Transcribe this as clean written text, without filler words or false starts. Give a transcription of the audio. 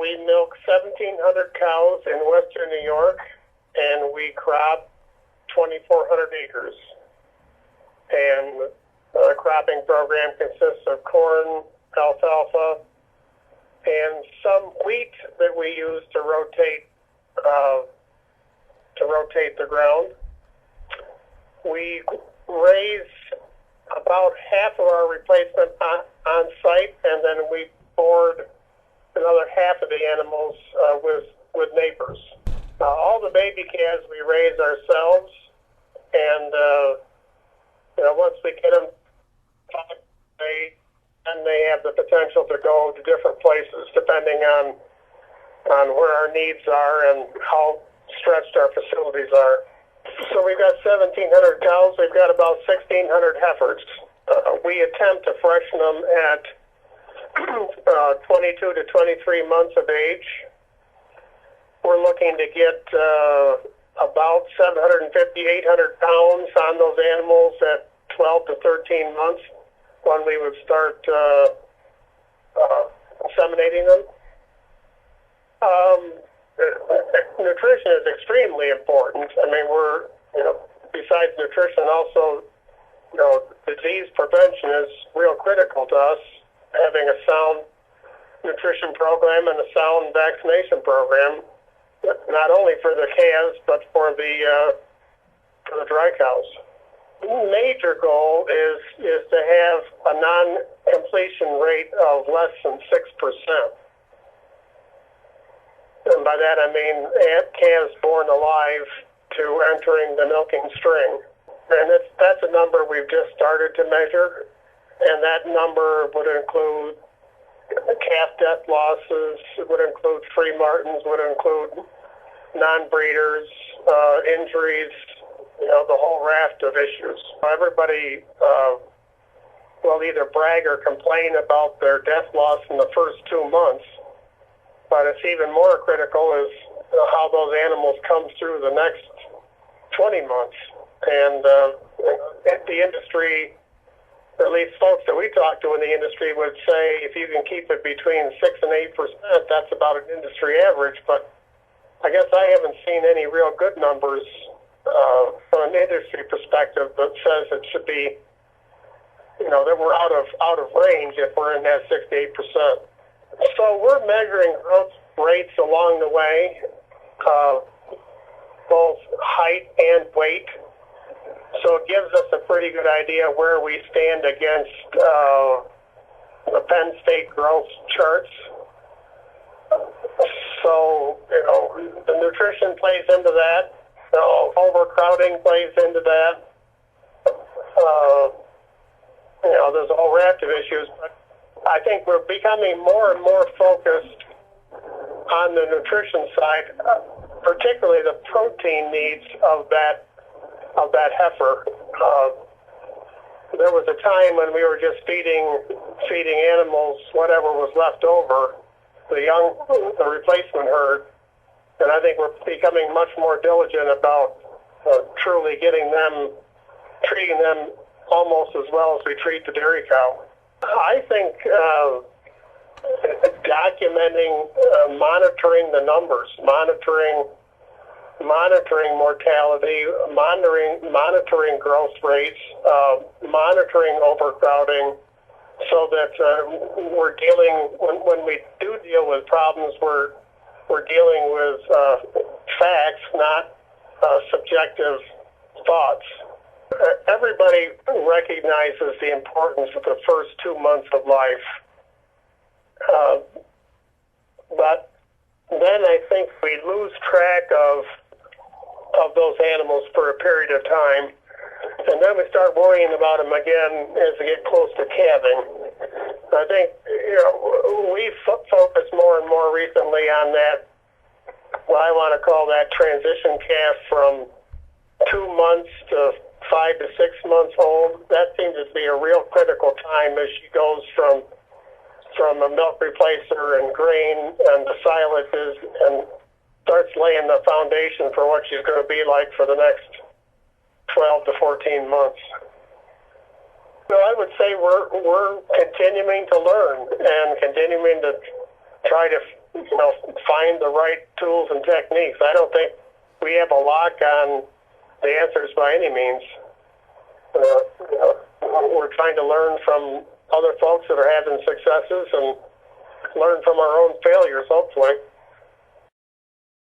we milk 1,700 cows in western New York, and we crop 2,400 acres. And the cropping program consists of corn, alfalfa, and some wheat that we use to rotate the ground. We raise about half of our replacement on site, and then we board another half of the animals with neighbors. All the baby calves we raise ourselves, and once we get them, they have the potential to go to different places depending on where our needs are and how stretched our facilities are. So we've got 1,700 cows. We've got about 1,600 heifers. We attempt to freshen them at 22 to 23 months of age. We're looking to get about 750, 800 pounds on those animals at 12 to 13 months when we would start inseminating them. Nutrition is extremely important. I mean, besides nutrition, also, disease prevention is real critical to us. Having a sound nutrition program and a sound vaccination program, not only for the calves but for the dry cows. Major goal is to have a non-completion rate of less than 6%. And by that I mean calves born alive to entering the milking string. And that's a number we've just started to measure, and that number would include calf death losses, it would include free martins, would include non-breeders, injuries, the whole raft of issues. Everybody will either brag or complain about their death loss in the first 2 months, but it's even more critical is how those animals come through the next 20 months. And the industry, at least folks that we talk to in the industry, would say if you can keep it between 6 and 8%, that's about an industry average. But I guess I haven't seen any real good numbers from an industry perspective that says it should be, that we're out of range if we're in that 6 to 8%. So we're measuring growth rates along the way, both height and weight. So it gives us a pretty good idea where we stand against the Penn State growth charts. So, the nutrition plays into that. Overcrowding plays into that. There's a whole raft of issues, but I think we're becoming more and more focused on the nutrition side, particularly the protein needs of that heifer. There was a time when we were just feeding animals whatever was left over, the replacement herd, and I think we're becoming much more diligent about truly treating them almost as well as we treat the dairy cow. I think documenting, monitoring the numbers, monitoring mortality, monitoring growth rates, monitoring overcrowding, so that we're dealing, when we do deal with problems, we're dealing with facts, not subjective thoughts. Everybody recognizes the importance of the first 2 months of life, but then I think we lose track of those animals for a period of time, and then we start worrying about them again as they get close to calving. I think we've focused more and more recently on that, what I want to call that transition calf from 2 months to 5 to 6 months old. That seems to be a real critical time as she goes from a milk replacer and grain and the silages and starts laying the foundation for what she's going to be like for the next 12 to 14 months. So I would say we're continuing to learn and continuing to try to find the right tools and techniques. I don't think we have a lock on the answers by any means. We're trying to learn from other folks that are having successes and learn from our own failures, hopefully.